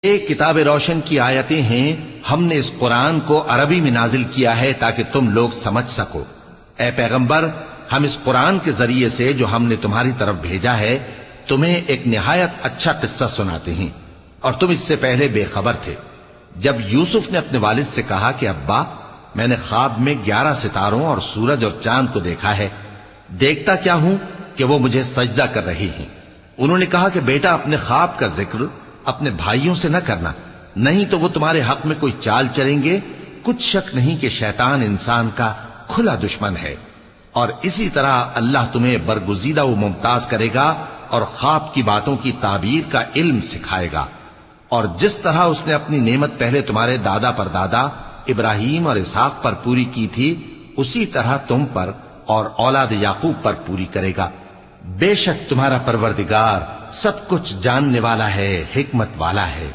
ये किताब रोशन की आयतें हैं, हमने इस कुरान को अरबी में नाजिल किया है ताकि तुम लोग समझ सको। ए पैगंबर, हम इस कुरान के जरिए से जो हमने तुम्हारी तरफ भेजा है तुम्हें एक निहायत अच्छा किस्सा सुनाते हैं, और तुम इससे पहले बेखबर थे। जब यूसुफ ने अपने वालिद से कहा कि अब्बा, मैंने ख्वाब में 11 सितारों और सूरज और चांद को देखा है, देखता क्या हूं कि वो मुझे सजदा कर रहे हैं। उन्होंने कहा कि बेटा, अपने ख्वाब का जिक्र अपने भाइयों से न करना, नहीं तो वो तुम्हारे हक में कोई चाल चलेंगे। कुछ शक नहीं कि शैतान इंसान का खुला दुश्मन है, और इसी तरह अल्लाह तुम्हें बरगुजीदा व मुमताज करेगा और ख्वाब की बातों की ताबीर का इल्म सिखाएगा। और जिस तरह उसने अपनी नेमत पहले तुम्हारे दादा पर दादा इब्राहिम और इसहाक पर पूरी की थी, उसी तरह तुम पर और औलाद याकूब पर पूरी करेगा। बेशक तुम्हारा परवरदिगार सब कुछ जानने वाला है, हिकमत वाला है।